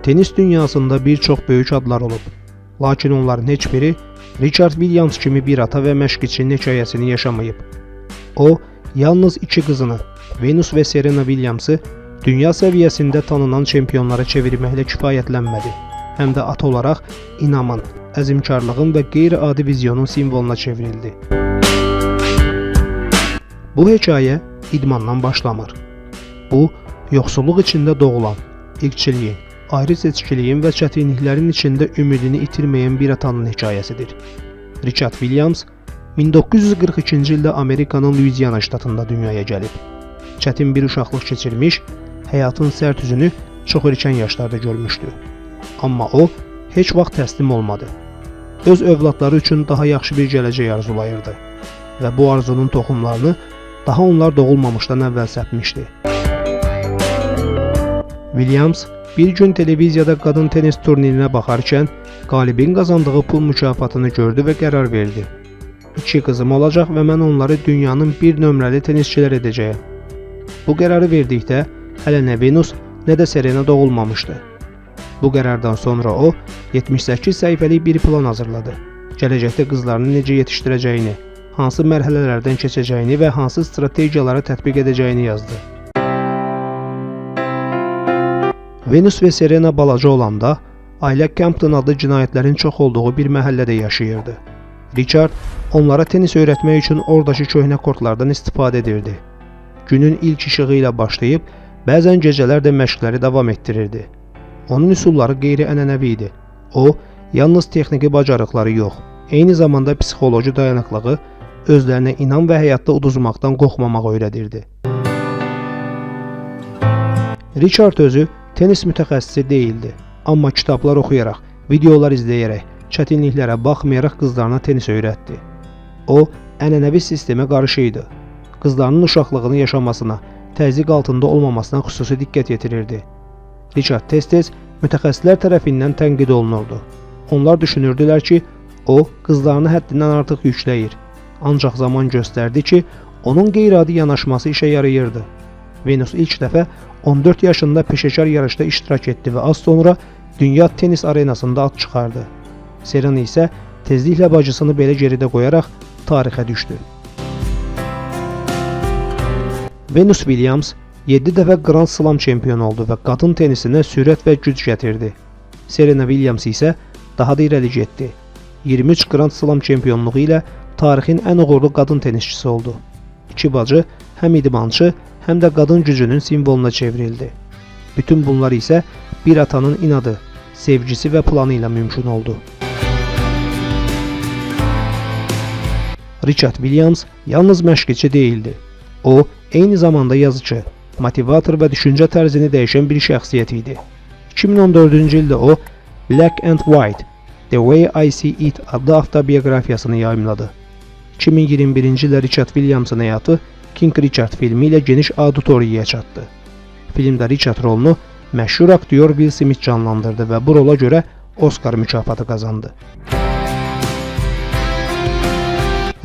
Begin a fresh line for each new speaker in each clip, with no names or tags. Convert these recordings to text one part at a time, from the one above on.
Tenis dünyasında bir çox böyük adlar olub. Lakin onların heç biri Richard Williams kimi bir ata və məşqçinin hekayəsini yaşamayıb. O, yalnız iki qızını, Venus və Serena Williams'ı dünya səviyyəsində tanınan çempionlara çevirməklə kifayətlənmədi. Həm də ata olaraq inamın, əzmkarlığın və qeyri-adi vizyonun simvoluna çevrildi. Bu hekayə idmandan başlamır. Bu, yoxsulluq içində doğulan, irqçiliyin, ayrı seçkiliyin və çətinliklərin içində ümidini itirməyən bir atanın hekayəsidir. Richard Williams 1942-ci ildə Amerikanın Louisiana ştatında dünyaya gəlib. Çətin bir uşaqlıq keçirmiş, həyatın sərt üzünü çox erkən yaşlarda görmüşdü. Amma o, heç vaxt təslim olmadı. Öz övladları üçün daha yaxşı bir gələcək arzulayırdı və bu arzunun toxumlarını daha onlar doğulmamışdan əvvəl səpmişdi. Williams bir gün televiziyada qadın tenis turnirinə baxarkən qalibin qazandığı pul mükafatını gördü və qərar verdi. İki qızım olacaq və mən onları dünyanın bir nömrəli tenisçilər edəcəyəm. Bu qərarı verdikdə hələ nə Venus, nə də Serena doğulmamışdı. Bu qərardan sonra o, 78 səhifəlik bir plan hazırladı. Gələcəkdə qızlarını necə yetişdirəcəyini, hansı mərhələlərdən keçəcəyini və hansı strategiyaları tətbiq edəcəyini yazdı. Venus və Serena balaca olanda, ailə Campton adlı cinayətlərin çox olduğu bir məhəllədə yaşayırdı. Richard onlara tenis öyrətmək üçün oradakı köhnə kortlardan istifadə edirdi. Günün ilk işığı ilə başlayıb, bəzən gecələr də məşqləri davam etdirirdi. Onun üsulları qeyri-ənənəvi idi. O, yalnız texniki bacarıqları yox, eyni zamanda psixoloji dayanıqlığı, özlərinə inam və həyatda uduzmaqdan qorxmamaq öyrədirdi. Richard özü tenis mütəxəssisi deyildi, amma kitablar oxuyaraq, videolar izləyərək, çətinliklərə baxmayaraq qızlarına tenis öyrətdi. O, ənənəvi sistemə qarşı idi. Qızlarının uşaqlığını yaşamasına, təzyiq altında olmamasına xüsusi diqqət yetirirdi. Richard tez-tez mütəxəssislər tərəfindən tənqid olunurdu. Onlar düşünürdülər ki, o, qızlarını həddindən artıq yükləyir. Ancaq zaman göstərdi ki, onun qeyri-adi yanaşması işə yarayırdı. Venus ilk dəfə 14 yaşında peşəkar yarışda iştirak etdi və az sonra dünya tenis arenasında ad çıxardı. Serena isə tezliklə bacısını belə geridə qoyaraq tarixə düşdü. Venus Williams 7 dəfə Grand Slam çempionu oldu və qadın tenisinə sürət və güc gətirdi. Serena Williams isə daha da irəli getdi. 23 Grand Slam çempionluğu ilə tarixin ən uğurlu qadın tenisçisi oldu. İki bacı həm idmançı, həm də qadın gücünün simvoluna çevrildi. Bütün bunlar isə bir atanın inadı, sevgisi və planı ilə mümkün oldu. Richard Williams yalnız məşqçi deyildi. O, eyni zamanda yazıcı, motivator və düşüncə tərzini dəyişən bir şəxsiyyət idi. 2014-cü ildə o, Black and White, The Way I See It adlı avtobiografiyasını yayımladı. 2021-ci ildə Richard Williams'ın həyatı King Richard filmi ilə geniş auditoriyaya çatdı. Filmdə Richard rolunu məşhur aktyor Will Smith canlandırdı və bu rola görə Oscar mükafatı qazandı.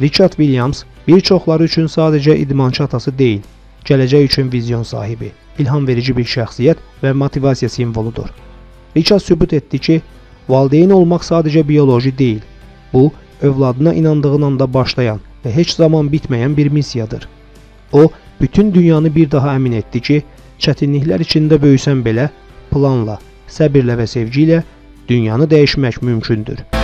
Richard Williams bir çoxları üçün sadəcə idmançı atası deyil, gələcək üçün vizyon sahibi, ilham verici bir şəxsiyyət və motivasiya simvoludur. Richard sübut etdi ki, valideyn olmaq sadəcə bioloji deyil, bu, övladına inandığın anda başlayan və heç zaman bitməyən bir missiyadır. O, bütün dünyanı bir daha əmin etdi ki, çətinliklər içində böyüsən belə, planla, səbirlə və sevgi ilə dünyanı dəyişmək mümkündür.